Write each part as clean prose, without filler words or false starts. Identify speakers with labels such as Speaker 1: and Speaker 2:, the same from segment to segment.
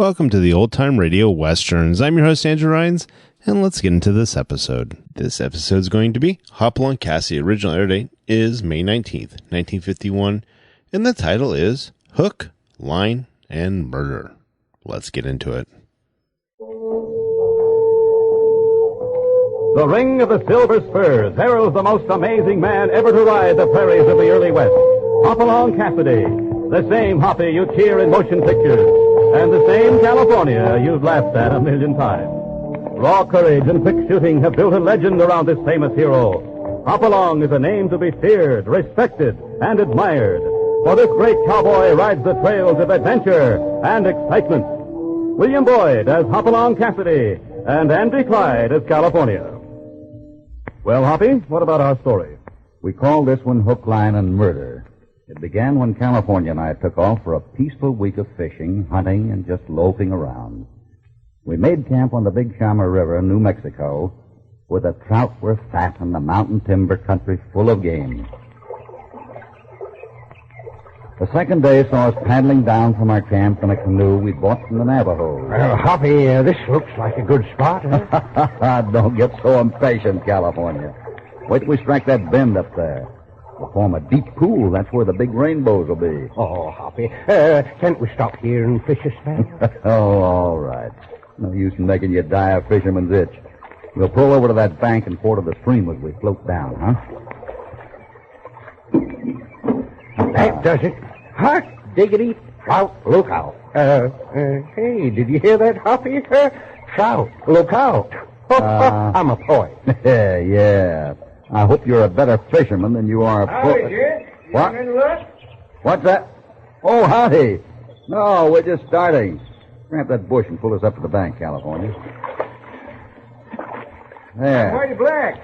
Speaker 1: Welcome to the Old Time Radio Westerns. I'm your host, Andrew Rhynes, and let's get into this episode. This episode is going to be Hopalong Cassidy. Original air date is May 19th, 1951, and the title is Hook, Line, and Murder. Let's get into it.
Speaker 2: The ring of the silver spurs heralds the most amazing man ever to ride the prairies of the early West. Hopalong Cassidy, the same Hoppy you'd hear in motion pictures, and the same California you've laughed at a million times. Raw courage and quick shooting have built a legend around this famous hero. Hopalong is a name to be feared, respected, and admired, for this great cowboy rides the trails of adventure and excitement. William Boyd as Hopalong Cassidy, and Andy Clyde as California. Well, Hoppy, what about our story?
Speaker 3: We call this one Hook, Line, and Murder. It began when California and I took off for a peaceful week of fishing, hunting, and just loafing around. We made camp on the Big Chama River in New Mexico, where the trout were fat and the mountain timber country full of game. The second day saw us paddling down from our camp in a canoe we bought from the Navajos.
Speaker 4: Well, Hoppy, this looks like a good spot, huh?
Speaker 3: Don't get so impatient, California. Wait till we strike that bend up there. We'll form a deep pool. That's where the big rainbows will be.
Speaker 4: Oh, Hoppy, can't we stop here and fish a spell?
Speaker 3: Oh, all right. No use in making you die a fisherman's itch. We'll pull over to that bank and pour to the stream as we float down, huh?
Speaker 4: That does it. Hot diggity trout, look out. Hey, did you hear that, Hoppy? Trout, look out. I'm a poet.
Speaker 3: Yeah. I hope you're a better fisherman than you are a poet.
Speaker 5: Howdy, Jed.
Speaker 3: What?
Speaker 5: Any luck?
Speaker 3: What's that? Oh, howdy. No, we're just starting. Grab that bush and pull us up to the bank, California. There.
Speaker 5: I'm Whitey Black.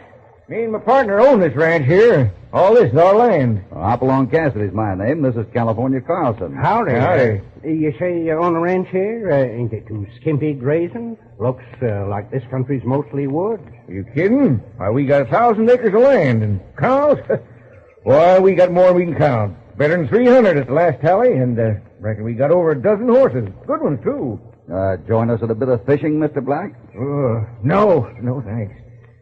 Speaker 5: Me and my partner own this ranch here. All this is our land.
Speaker 3: Hopalong Cassidy's my name. This is California Carlson.
Speaker 5: Howdy.
Speaker 4: You say you own a ranch here? Ain't it too skimpy grazing? Looks like this country's mostly wood.
Speaker 5: Are you kidding? Why, we got 1,000 acres of land, and cows? Why, we got more than we can count. Better than 300 at the last tally, and reckon we got over a dozen horses. Good ones, too.
Speaker 3: Join us at a bit of fishing, Mr. Black?
Speaker 5: No, thanks.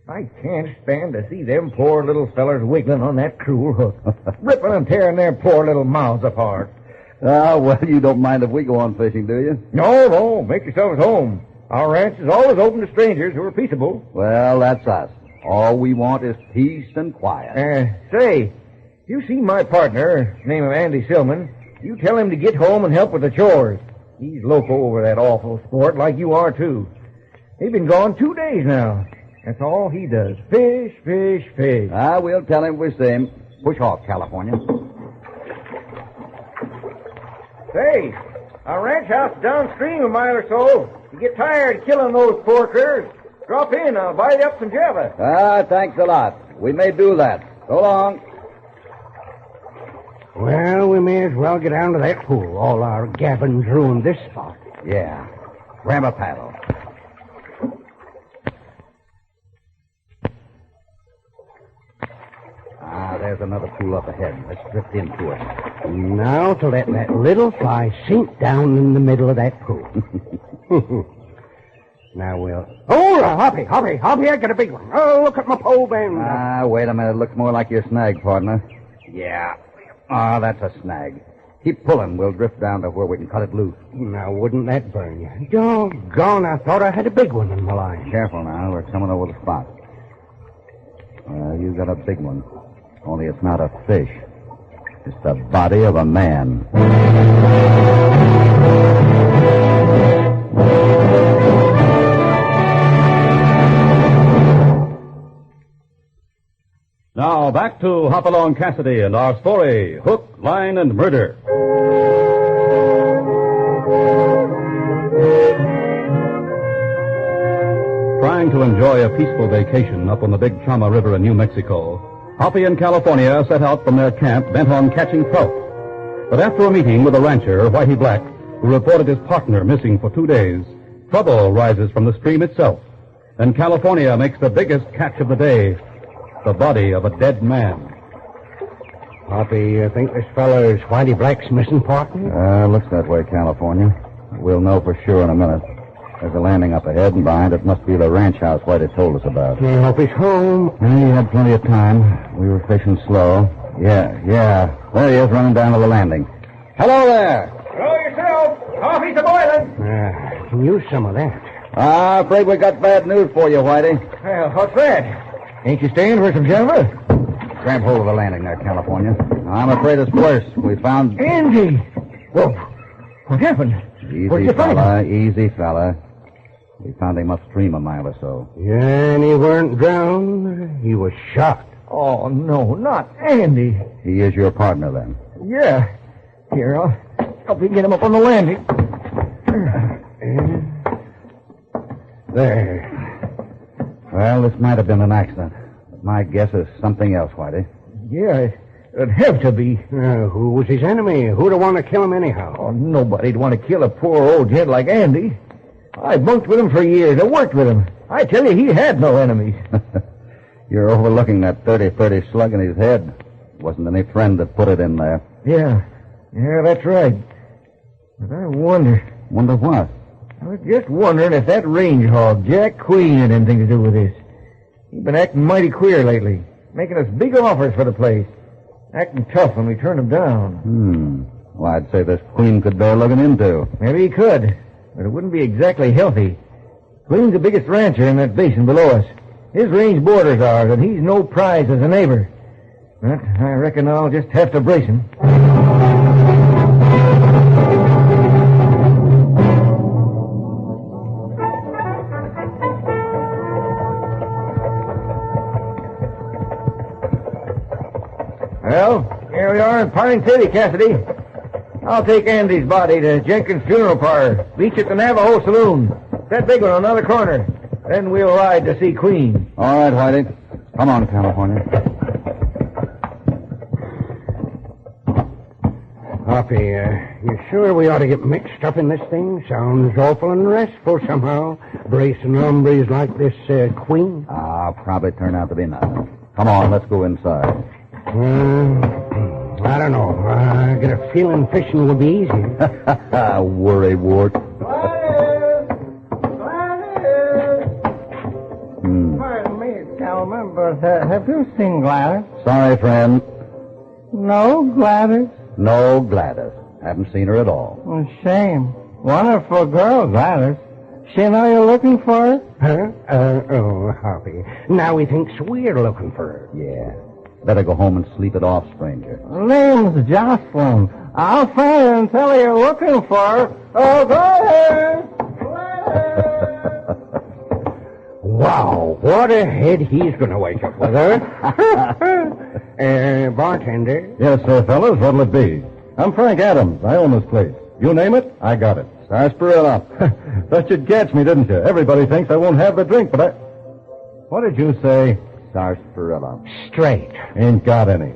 Speaker 5: I can't stand to see them poor little fellers wiggling on that cruel hook, ripping and tearing their poor little mouths apart.
Speaker 3: Well, you don't mind if we go on fishing, do you?
Speaker 5: No, make yourselves home. Our ranch is always open to strangers who are peaceable.
Speaker 3: Well, that's us. All we want is peace and quiet.
Speaker 5: Say, you see my partner, name of Andy Silman, you tell him to get home and help with the chores. He's loco over that awful sport like you are, too. He's been gone 2 days now. That's all he does. Fish.
Speaker 3: We'll tell him we see him. Push off, California.
Speaker 5: Say, our ranch house is downstream a mile or so. You get tired of killing those poor critters, drop in. I'll buy you up some java.
Speaker 3: Thanks a lot. We may do that. So long.
Speaker 4: Well, we may as well get down to that pool. All our gabbin's ruined this spot.
Speaker 3: Yeah. Grab a paddle. There's another pool up ahead. Let's drift into it.
Speaker 4: Now to let that little fly sink down in the middle of that pool. Now we'll... Oh, Hoppy, I got a big one. Oh, look at my pole bend.
Speaker 3: Wait a minute. Looks more like your snag, partner. Yeah. That's a snag. Keep pulling. We'll drift down to where we can cut it loose.
Speaker 4: Now, wouldn't that burn you? Doggone, I thought I had a big one in my line.
Speaker 3: Careful now. We're coming over the spot. You got a big one. Only it's not a fish. It's the body of a man.
Speaker 2: Now, back to Hopalong Cassidy and our story, Hook, Line, and Murder. Trying to enjoy a peaceful vacation up on the Big Chama River in New Mexico, Hoppy and California set out from their camp bent on catching trout. But after a meeting with a rancher, Whitey Black, who reported his partner missing for 2 days, trouble rises from the stream itself. And California makes the biggest catch of the day, the body of a dead man.
Speaker 4: Hoppy, you think this feller's Whitey Black's missing partner?
Speaker 3: Looks that way, California. We'll know for sure in a minute. There's a landing up ahead, and behind it must be the ranch house White had told us about.
Speaker 4: I hope he's home.
Speaker 3: He had plenty of time. We were fishing slow. Yeah. There he is, running down to the landing. Hello there.
Speaker 5: Hello yourself. Coffee's a-boiling.
Speaker 4: Can use some of that.
Speaker 3: Afraid we got bad news for you, Whitey.
Speaker 5: Well, what's that? Ain't you staying for some Jennifer?
Speaker 3: Grab hold of the landing there, California. I'm afraid it's worse. We found...
Speaker 5: Andy! Whoa. What happened? Where'd you find him?
Speaker 3: Easy, fella. We found him upstream a mile or so.
Speaker 4: Yeah, and he weren't drowned. He was shot.
Speaker 5: Oh, no, not Andy.
Speaker 3: He is your partner, then?
Speaker 5: Yeah. Here, I'll help you get him up on the landing.
Speaker 4: There.
Speaker 3: Well, this might have been an accident. But my guess is something else, Whitey.
Speaker 5: Yeah, it'd have to be.
Speaker 4: Who was his enemy? Who'd have wanted to kill him anyhow?
Speaker 5: Oh, nobody'd want to kill a poor old gent like Andy. I bunked with him for years. I worked with him. I tell you, he had no enemies.
Speaker 3: You're overlooking that 30-30 slug in his head. Wasn't any friend that put it in there.
Speaker 5: Yeah, that's right. But I wonder...
Speaker 3: Wonder what?
Speaker 5: I was just wondering if that range hog, Jack Queen, had anything to do with this. He's been acting mighty queer lately, making us big offers for the place. Acting tough when we turned him down.
Speaker 3: Well, I'd say this Queen could bear looking into.
Speaker 5: Maybe he could, but it wouldn't be exactly healthy. Queen's the biggest rancher in that basin below us. His range borders ours, and he's no prize as a neighbor. But I reckon I'll just have to brace him. Well, here we are in Pine City, Cassidy. I'll take Andy's body to Jenkins' funeral parlor. Beach at the Navajo Saloon. That big one on the other corner. Then we'll ride to see Queen.
Speaker 3: All right, Whitey. Come on, California.
Speaker 4: Hoppy, you sure we ought to get mixed up in this thing? Sounds awful and restful somehow. Bracing hombres like this Queen.
Speaker 3: Probably turn out to be nothing. Come on, let's go inside.
Speaker 4: I don't know. I get a feeling fishing will be easy.
Speaker 3: Worry wart.
Speaker 6: Pardon me, Calvin, but have you seen Gladys?
Speaker 3: Sorry, friend.
Speaker 6: No, Gladys?
Speaker 3: No, Gladys. Haven't seen her at all.
Speaker 6: Oh, shame. Wonderful girl, Gladys. She know you're looking for her?
Speaker 4: Huh? Hoppy. Now he thinks we're looking for her.
Speaker 3: Yeah. Better go home and sleep it off, stranger.
Speaker 6: Name's Jocelyn. I'll find her and tell her you're looking for her. Oh, Gladys!
Speaker 4: Wow, what a head he's going to wake up with her. Bartender?
Speaker 7: Yes, sir, fellas. What'll it be? I'm Frank Adams. I own this place. You name it, I got it. Sarsaparilla. Thought you'd catch me, didn't you? Everybody thinks I won't have the drink, but I... What did you say?
Speaker 3: Sarsaparilla.
Speaker 4: Straight.
Speaker 7: Ain't got any.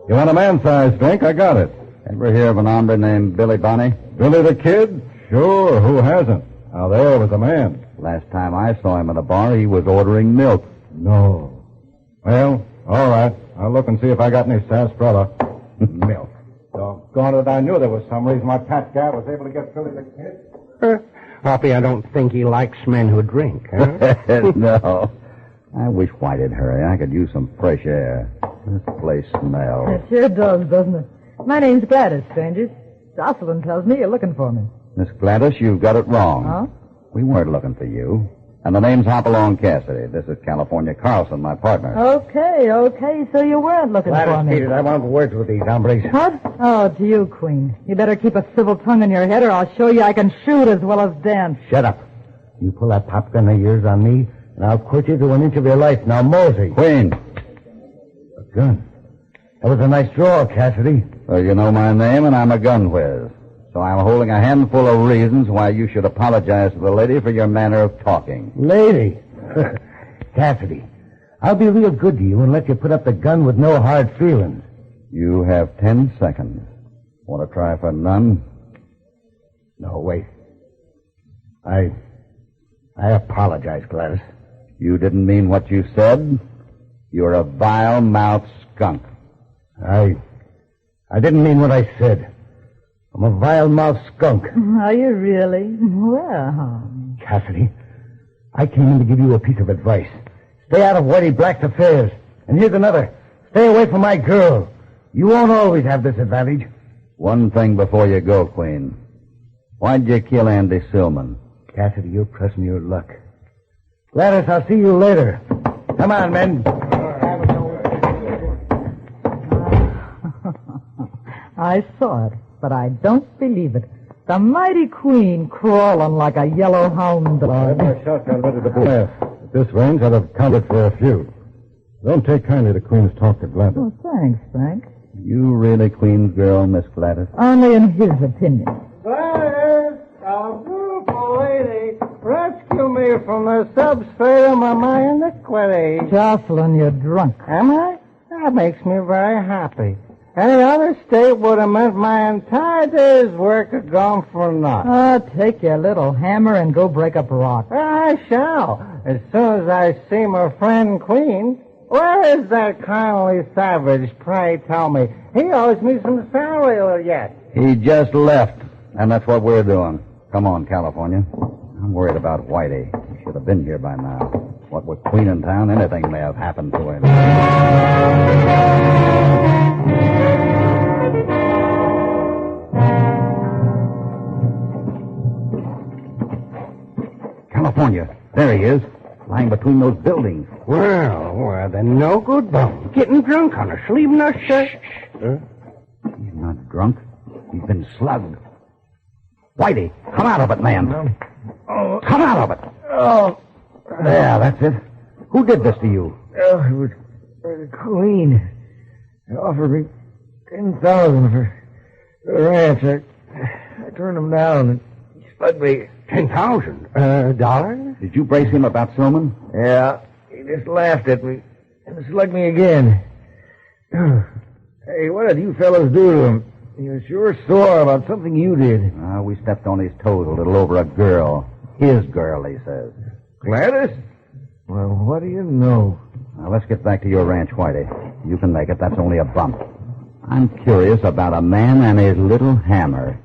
Speaker 7: You want a man-sized drink? I got it.
Speaker 3: Ever hear of an hombre named Billy Bonney?
Speaker 7: Billy the Kid? Sure, who hasn't? Now, there was a man.
Speaker 3: Last time I saw him in a bar, he was ordering milk.
Speaker 7: No. Well, all right. I'll look and see if I got any sarsaparilla. Milk. Doggone it, I knew there was some reason why Pat Gabb was able to get Billy the Kid.
Speaker 4: Hoppy, I don't think he likes men who drink, huh?
Speaker 3: No. I wish White'd hurry. I could use some fresh air. This place smells.
Speaker 8: It sure does, doesn't it? My name's Gladys, strangers. Jocelyn tells me you're looking for me.
Speaker 3: Miss Gladys, you've got it wrong.
Speaker 8: Huh?
Speaker 3: We weren't looking for you. And the name's Hopalong Cassidy. This is California Carlson, my partner.
Speaker 8: Okay, so you weren't looking for
Speaker 5: Gladys,
Speaker 8: me.
Speaker 5: Peters, I want words with these hombres.
Speaker 8: What? Oh, to you, Queen. You better keep a civil tongue in your head or I'll show you I can shoot as well as dance.
Speaker 6: Shut up. You pull that pop gun of yours on me, and I'll quit you to an inch of your life. Now, mosey.
Speaker 3: Queen.
Speaker 6: A gun. That was a nice draw, Cassidy.
Speaker 3: Well, you know my name, and I'm a gun whiz. So I'm holding a handful of reasons why you should apologize to the lady for your manner of talking.
Speaker 6: Lady. Cassidy, I'll be real good to you and let you put up the gun with no hard feelings.
Speaker 3: You have 10 seconds. Want to try for none?
Speaker 6: No, wait. I apologize, Gladys.
Speaker 3: You didn't mean what you said? You're a vile-mouthed skunk.
Speaker 6: I didn't mean what I said. I'm a vile-mouthed skunk.
Speaker 8: Are you really? Well,
Speaker 6: Cassidy, I came in to give you a piece of advice. Stay out of Whitey Black's affairs. And here's another. Stay away from my girl. You won't always have this advantage.
Speaker 3: One thing before you go, Queen. Why'd you kill Andy Silman?
Speaker 6: Cassidy, you're pressing your luck. Gladys, I'll see you later. Come on, men.
Speaker 8: I saw it, but I don't believe it. The mighty Queen crawling like a yellow hound dog.
Speaker 7: My shots got ready to blast. At this range, I'd have counted for a few. Don't take kindly to Queen's talk to Gladys.
Speaker 8: Oh, thanks, Frank.
Speaker 3: You really Queen's girl, Miss Gladys?
Speaker 8: Only in his opinion.
Speaker 5: Gladys, a beautiful lady, rescue me from the substratum of my iniquity.
Speaker 8: Jocelyn, you're drunk.
Speaker 5: Am I? That makes me very happy. Any other state would have meant my entire day's work had gone for naught.
Speaker 8: Take your little hammer and go break up rock.
Speaker 5: I shall, as soon as I see my friend Queen. Where is that kindly savage, pray tell me? He owes me some salary yet.
Speaker 3: He just left, and that's what we're doing. Come on, California. I'm worried about Whitey. He should have been here by now. What with Queen in town, anything may have happened to him. California. There he is, lying between those buildings.
Speaker 4: Well, the no good bum. Getting drunk on us, leaving us,
Speaker 3: He's not drunk. He's been slugged. Whitey, come out of it, man. Come out of it.
Speaker 5: Oh,
Speaker 3: There, that's it. Who did this to you?
Speaker 5: it was the Queen. They offered me $10,000 for the ranch. I turned him down, and he slugged me.
Speaker 4: $10,000?
Speaker 3: Did you brace him about Silman?
Speaker 5: Yeah, he just laughed at me and slugged me again. Hey, what did you fellows do to him? He was sure sore about something you did.
Speaker 3: We stepped on his toes a little over a girl. His girl, he says.
Speaker 5: Gladys? Well, what do you know?
Speaker 3: Now, let's get back to your ranch, Whitey. You can make it. That's only a bump. I'm curious about a man and his little hammer.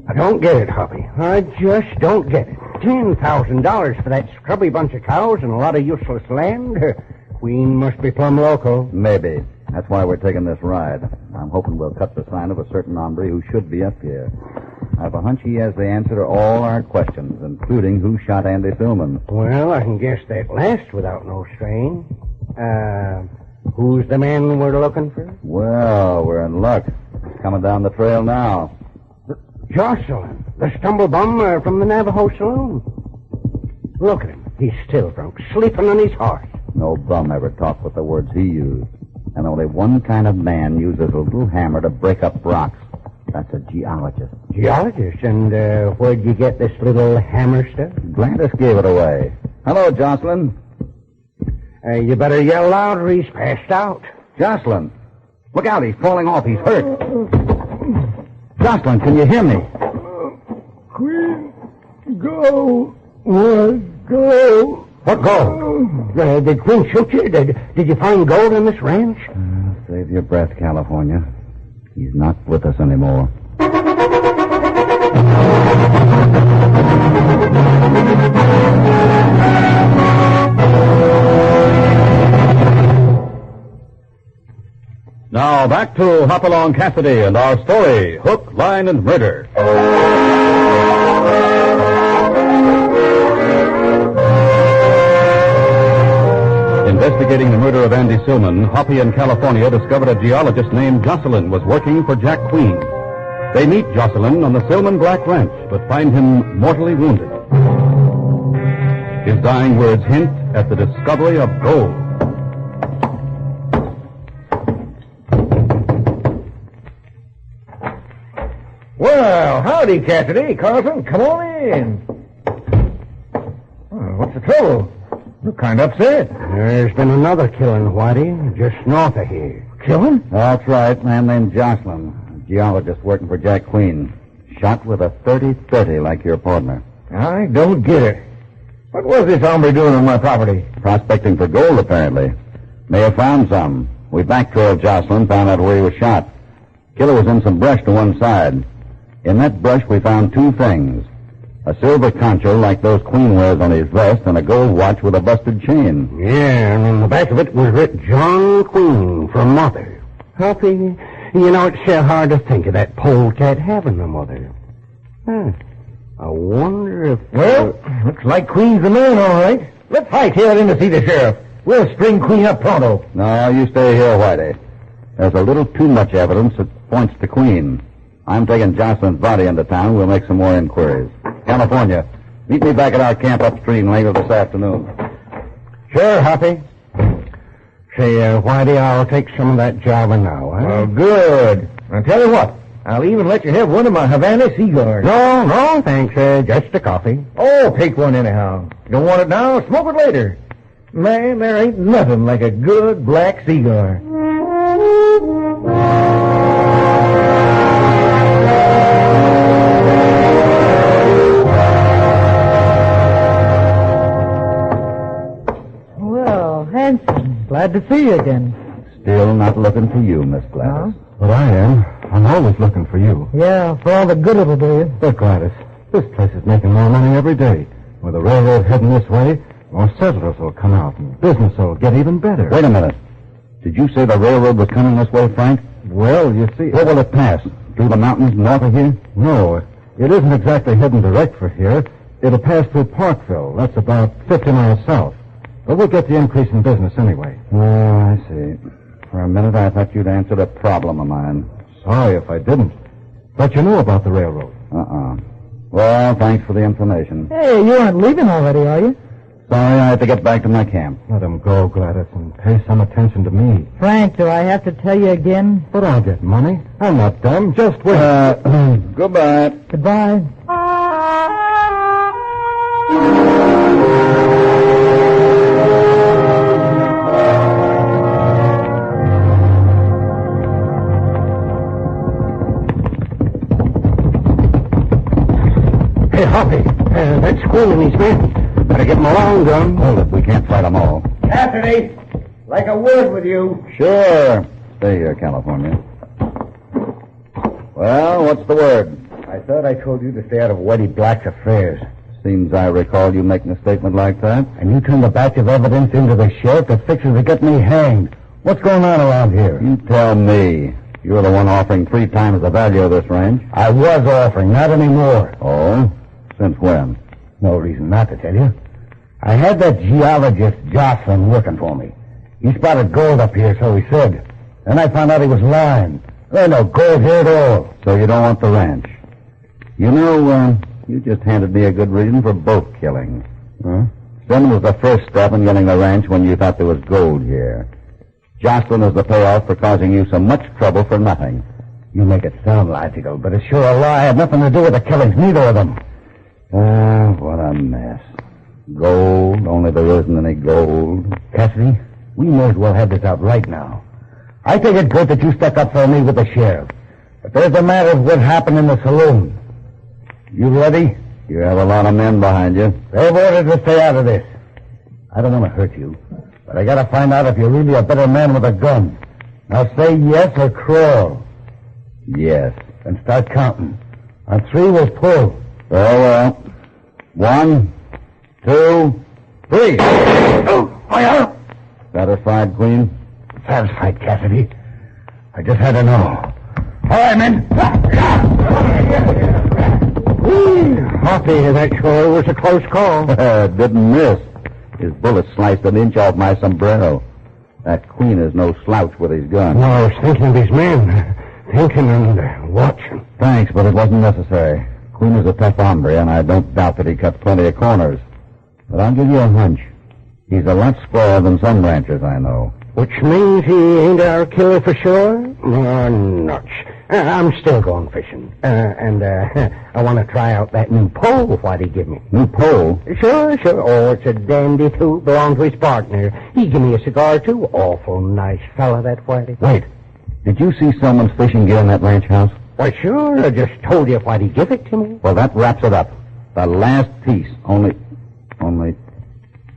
Speaker 4: I don't get it, Hoppy. I just don't get it. $10,000 for that scrubby bunch of cows and a lot of useless land? Queen must be plumb loco.
Speaker 3: Maybe. That's why we're taking this ride. I'm hoping we'll cut the sign of a certain hombre who should be up here. I have a hunch he has the answer to all our questions, including who shot Andy Silman.
Speaker 4: Well, I can guess that last without no strain. Who's the man we're looking for?
Speaker 3: Well, we're in luck. He's coming down the trail now.
Speaker 4: Jocelyn, the stumble bum from the Navajo saloon. Look at him. He's still drunk, sleeping on his horse.
Speaker 3: No bum ever talked with the words he used. And only one kind of man uses a little hammer to break up rocks. That's a geologist.
Speaker 4: Geologist? And where'd you get this little hammer stuff?
Speaker 3: Gladys gave it away. Hello, Jocelyn.
Speaker 4: You better yell loud or he's passed out.
Speaker 3: Jocelyn. Look out, he's falling off. He's hurt. Jocelyn, can you hear me?
Speaker 5: Queen, go. What, go?
Speaker 4: What gold? Did Queen shoot you? Did you find gold in this ranch?
Speaker 3: Save your breath, California. He's not with us anymore.
Speaker 7: Now back to Hopalong Cassidy and our story, Hook, Line, and Murder. Investigating the murder of Andy Silman, Hoppy and California discovered a geologist named Jocelyn was working for Jack Queen. They meet Jocelyn on the Silman Black Ranch, but find him mortally wounded. His dying words hint at the discovery of gold.
Speaker 5: Well, howdy, Cassidy. Carlson, come on in. What's the trouble? You're kind of upset.
Speaker 4: There's been another killing, Whitey, just north of here.
Speaker 5: Killing?
Speaker 3: That's right, a man named Jocelyn, a geologist working for Jack Queen. Shot with a .30-30 like your partner.
Speaker 5: I don't get it.
Speaker 4: What was this hombre doing on my property?
Speaker 3: Prospecting for gold, apparently. May have found some. We backtrailed Jocelyn, found out where he was shot. Killer was in some brush to one side. In that brush, we found two things. A silver concho like those Queen wears on his vest, and a gold watch with a busted chain.
Speaker 4: Yeah, and on the back of it was writ John Queen from Mother. Hoppy, you know, it's so hard to think of that polecat having a mother. Huh. I wonder if...
Speaker 6: Well, looks like Queen's the man, all right. Let's hightail in to see the sheriff. We'll string Queen up pronto.
Speaker 3: No, you stay here, Whitey. There's a little too much evidence that points to Queen. I'm taking Jocelyn's body into town. We'll make some more inquiries. California, meet me back at our camp upstream later this afternoon.
Speaker 4: Sure, Hoppy. Say, Whitey, I'll take some of that java now, huh?
Speaker 5: Oh, good. I'll tell you what. I'll even let you have one of my Havana cigars.
Speaker 4: No, thanks. Just a coffee.
Speaker 5: Oh, take one anyhow. Don't want it now, smoke it later. Man, there ain't nothing like a good black cigar.
Speaker 8: Well, handsome. Glad to see you again.
Speaker 3: Still not looking for you, Miss Gladys.
Speaker 7: But I am. I'm always looking for you.
Speaker 8: Yeah, for all the good it'll do you.
Speaker 7: But Gladys, this place is making more money every day. With the railroad heading this way, more settlers will come out, and business will get even better.
Speaker 3: Wait a minute. Did you say the railroad was coming this way, Frank?
Speaker 7: Well, you see...
Speaker 3: Where will it pass? Through the mountains north of here?
Speaker 7: No, it isn't exactly heading direct for here. It'll pass through Parkville. That's about 50 miles south. But we'll get the increase in business anyway.
Speaker 3: Oh, I see. For a minute, I thought you'd answered a problem of mine.
Speaker 7: Sorry if I didn't. But you knew about the railroad.
Speaker 3: Well, thanks for the information.
Speaker 8: Hey, you aren't leaving already, are you?
Speaker 3: Sorry, I have to get back to my camp.
Speaker 7: Let him go, Gladys, and pay some attention to me.
Speaker 8: Frank, do I have to tell you again?
Speaker 7: But I'll get money. I'm not dumb. Just wait.
Speaker 3: Goodbye.
Speaker 8: Goodbye.
Speaker 4: Hey, Hoppy, that's Queen and his men. Better get them along, Gun.
Speaker 3: Hold it. We can't fight them all.
Speaker 5: Cassidy, like a word with you.
Speaker 3: Sure. Stay here, California. Well, what's the word?
Speaker 6: I thought I told you to stay out of Whitey Black's affairs.
Speaker 3: Seems I recall you making a statement like that.
Speaker 6: And you turned the batch of evidence into the sheriff that fixes to get me hanged. What's going on around here?
Speaker 3: You tell me. You're the one offering 3 times the value of this ranch.
Speaker 6: I was offering, not anymore.
Speaker 3: Oh? Since when?
Speaker 6: No reason not to tell you. I had that geologist Jocelyn working for me. He spotted gold up here, so he said. Then I found out he was lying. There ain't no gold here at all.
Speaker 3: So you don't want the ranch. You know, you just handed me a good reason for both killings.
Speaker 6: Huh?
Speaker 3: Sin was the first step in getting the ranch when you thought there was gold here. Jocelyn is the payoff for causing you so much trouble for nothing.
Speaker 6: You make it sound logical, but it's sure a lie. Had nothing to do with the killings, neither of them.
Speaker 3: What a mess. Gold, only there isn't any gold.
Speaker 6: Cassidy, we may as well have this out right now. I think it's good that you stuck up for me with the sheriff. But there's the matter of what happened in the saloon. You ready?
Speaker 3: You have a lot of men behind you.
Speaker 6: They've ordered to stay out of this. I don't want to hurt you, but I gotta find out if you're really a better man with a gun. Now say yes or crawl.
Speaker 3: Yes.
Speaker 6: Then start counting. On 3, we'll pull.
Speaker 3: Very well. 1, 2, 3.
Speaker 6: Oh, fire!
Speaker 3: Satisfied, Queen?
Speaker 6: Satisfied, Cassidy. I just had to know. All right, men.
Speaker 4: Hoppy, that sure was a close call.
Speaker 3: Didn't miss. His bullet sliced an inch off my sombrero. That Queen is no slouch with his gun.
Speaker 4: No, I was thinking of his men. Thinking and watching.
Speaker 3: Thanks, but it wasn't necessary. Queen is a tough hombre, and I don't doubt that he cuts plenty of corners. But I'll give you a hunch. He's a lot squarer than some ranchers I know.
Speaker 4: Which means he ain't our killer for sure? Nuts. I'm still going fishing. I want to try out that new pole Whitey give me.
Speaker 3: New pole?
Speaker 4: Sure. Oh, it's a dandy, too. Belonged to his partner. He give me a cigar, too. Awful nice fella, that Whitey.
Speaker 3: Wait. Did you see someone's fishing gear in that ranch house?
Speaker 4: Why, sure. I just told you Whitey give it to me.
Speaker 3: Well, that wraps it up. The last piece. Only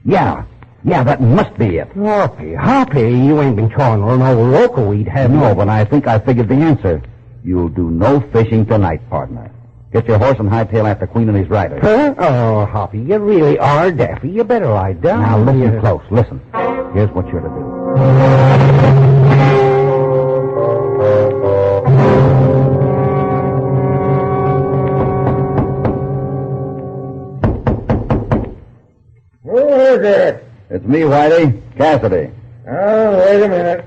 Speaker 6: Yeah, that must be it.
Speaker 4: Hoppy, you ain't been trying no local weed, have you?
Speaker 6: No, but I think I figured the answer. You'll do no fishing tonight, partner. Get your horse and hightail after Queen and his riders.
Speaker 4: Huh? Oh, Hoppy, you really are daffy. You better lie down.
Speaker 6: Now, listen close. Listen. Here's what you're to do.
Speaker 5: Who is it?
Speaker 6: It's me, Whitey. Cassidy.
Speaker 5: Oh, wait a minute.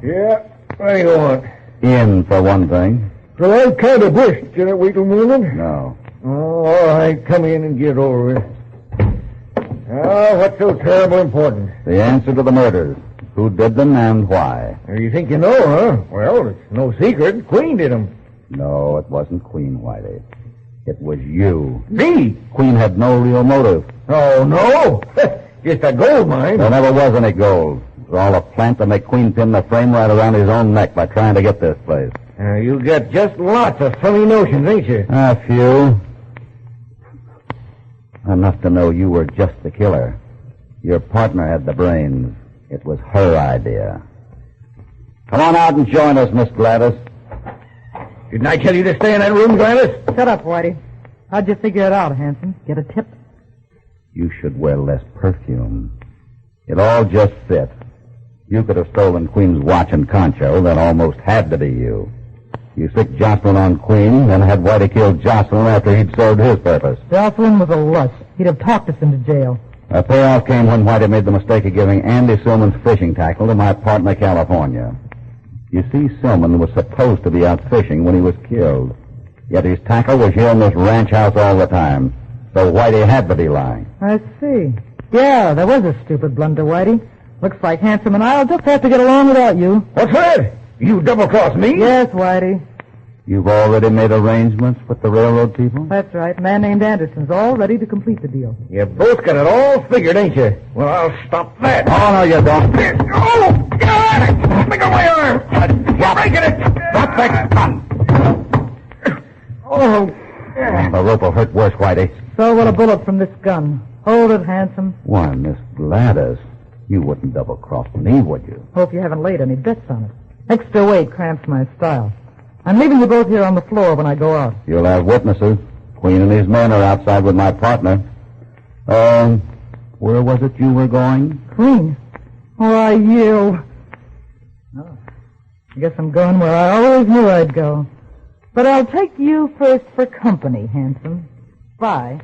Speaker 5: Yeah, what do you want?
Speaker 6: In, for one thing.
Speaker 5: So I kind of brisk, did it wait till morning?
Speaker 6: No.
Speaker 5: Oh, all right, come in and get it over with. Oh, what's so terrible important?
Speaker 6: The answer to the murders. Who did them and why?
Speaker 5: You think you know, huh? Well, it's no secret. Queen did them.
Speaker 6: No, it wasn't Queen, Whitey. It was you.
Speaker 5: Me?
Speaker 6: Queen had no real motive.
Speaker 5: Oh, no. Just a gold mine.
Speaker 6: There never was any gold. It was all a plant to make Queen pin the frame right around his own neck by trying to get this place.
Speaker 5: You got just lots of funny notions, ain't you?
Speaker 6: A few. Enough to know you were just the killer. Your partner had the brains. It was her idea. Come on out and join us, Miss Gladys.
Speaker 5: Didn't I tell you to stay in that room, Gladys?
Speaker 8: Shut up, Whitey. How'd you figure it out, Hanson? Get a tip?
Speaker 6: You should wear less perfume. It all just fit. You could have stolen Queen's watch and concho. That almost had to be you. You sicked Jocelyn on Queen, then had Whitey kill Jocelyn after he'd served his purpose.
Speaker 8: Jocelyn was a lush. He'd have talked us into jail.
Speaker 6: A payoff came when Whitey made the mistake of giving Andy Silman's fishing tackle to my partner, California. You see, Silman was supposed to be out fishing when he was killed. Yet his tackle was here in this ranch house all the time. So Whitey had to be lying.
Speaker 8: I see. Yeah, there was a stupid blunder, Whitey. Looks like Handsome and I'll just have to get along without you.
Speaker 5: What's that? You double-crossed me?
Speaker 8: Yes, Whitey.
Speaker 6: You've already made arrangements with the railroad people?
Speaker 8: That's right. A man named Anderson's all ready to complete the deal.
Speaker 5: You both got it all figured, ain't you? Well, I'll stop that.
Speaker 6: Oh, no, you don't.
Speaker 5: Oh, God! Let me go my arm! You're breaking it!
Speaker 6: Drop that gun!
Speaker 5: Oh,
Speaker 6: The rope will hurt worse, Whitey.
Speaker 8: So will a bullet from this gun. Hold it, Handsome.
Speaker 6: Why, Miss Gladys, you wouldn't double-cross me, would you?
Speaker 8: Hope you haven't laid any bets on it. Extra weight cramps my style. I'm leaving you both here on the floor when I go out.
Speaker 6: You'll have witnesses. Queen and his men are outside with my partner. Where was it you were going?
Speaker 8: Queen? Oh, I yield. Oh, I guess I'm going where I always knew I'd go. But I'll take you first for company, Handsome. Bye.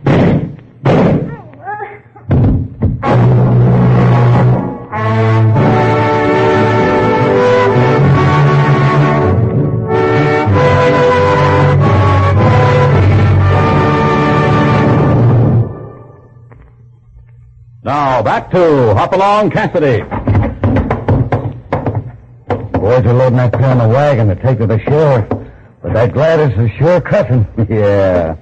Speaker 6: Now, back to Hopalong Cassidy.
Speaker 4: Boys are loading that car in the wagon to take to the sheriff. But that Gladys is sure cussing.
Speaker 6: Yeah.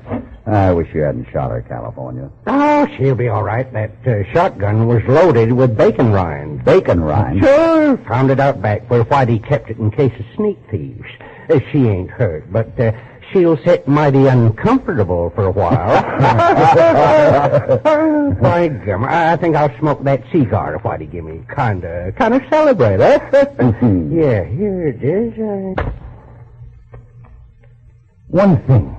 Speaker 6: I wish you hadn't shot her, California.
Speaker 4: Oh, she'll be all right. That shotgun was loaded with bacon rinds.
Speaker 6: Bacon rinds?
Speaker 4: Sure. Found it out back where Whitey kept it in case of sneak thieves. She ain't hurt, but she'll sit mighty uncomfortable for a while. By gum, I think I'll smoke that cigar Whitey give me. Kind of celebrate, eh? Yeah, here it is.
Speaker 6: One thing.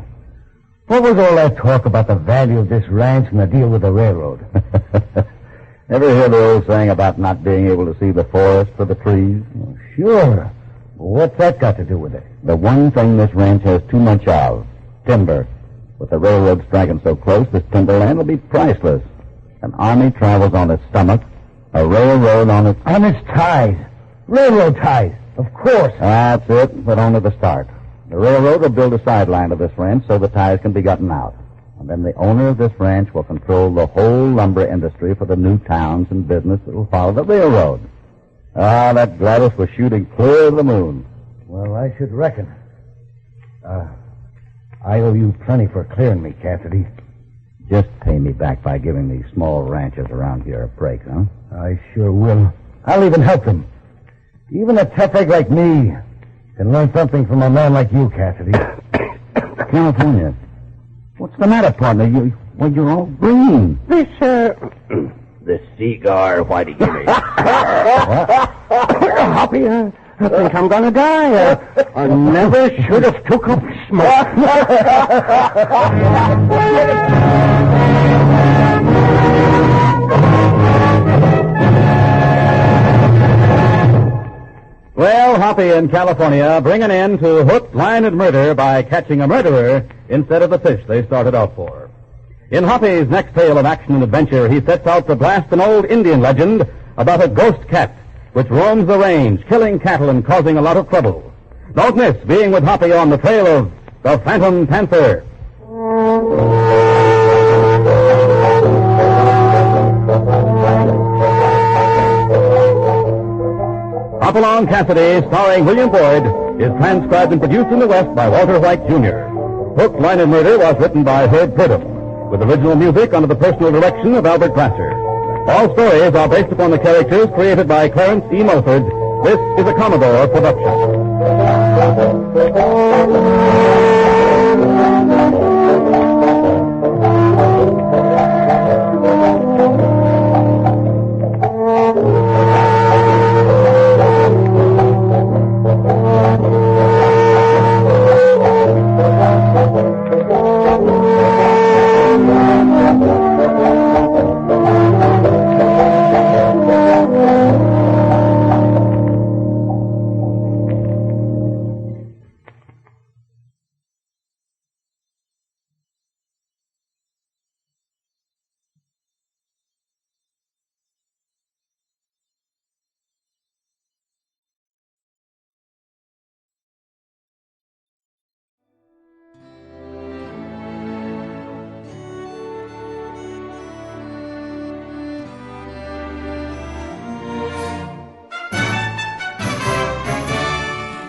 Speaker 6: What was all that talk about the value of this ranch and the deal with the railroad? Ever hear the old saying about not being able to see the forest for the trees?
Speaker 4: Oh, sure. What's that got to do with it?
Speaker 6: The one thing this ranch has too much of, timber. With the railroad striking so close, this timberland will be priceless. An army travels on its stomach, a railroad on its...
Speaker 4: On its ties. Railroad ties. Of course.
Speaker 6: That's it, but only the start. The railroad will build a sideline to this ranch so the ties can be gotten out. And then the owner of this ranch will control the whole lumber industry for the new towns and business that will follow the railroad. Ah, that Gladys was shooting clear of the moon.
Speaker 4: Well, I should reckon. I owe you plenty for clearing me, Cassidy.
Speaker 6: Just pay me back by giving these small ranches around here a break, huh?
Speaker 4: I sure will. I'll even help them. Even a tough egg like me can learn something from a man like you, Cassidy.
Speaker 6: California, what's the matter, partner?
Speaker 3: Well, you're all green.
Speaker 4: This,
Speaker 3: This cigar, why do you give me?
Speaker 4: Hoppy, I think I'm gonna die. I never should have took up smoke.
Speaker 2: Well, Hoppy in California bring an end to Hook, Line, and Murder by catching a murderer instead of the fish they started out for. In Hoppy's next tale of action and adventure, he sets out to blast an old Indian legend about a ghost cat which roams the range, killing cattle and causing a lot of trouble. Don't miss being with Hoppy on the trail of the Phantom Panther. Hopalong Cassidy, starring William Boyd, is transcribed and produced in the West by Walter White, Jr. Hook, Line, and Murder was written by Herb Purdom, with original music under the personal direction of Albert Glaser. All stories are based upon the characters created by Clarence Mulford. This is a Commodore production.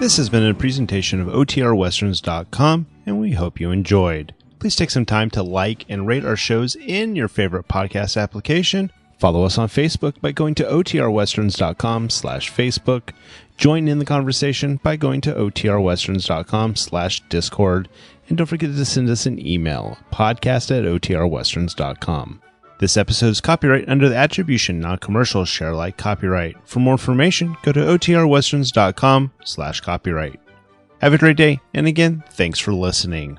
Speaker 1: This has been a presentation of OTRWesterns.com, and we hope you enjoyed. Please take some time to like and rate our shows in your favorite podcast application. Follow us on Facebook by going to OTRWesterns.com/Facebook. Join in the conversation by going to OTRWesterns.com/Discord. And don't forget to send us an email, podcast@OTRWesterns.com. This episode is copyright under the Attribution Non-Commercial Share Alike copyright. For more information, go to OTRWesterns.com/copyright. Have a great day, and again, thanks for listening.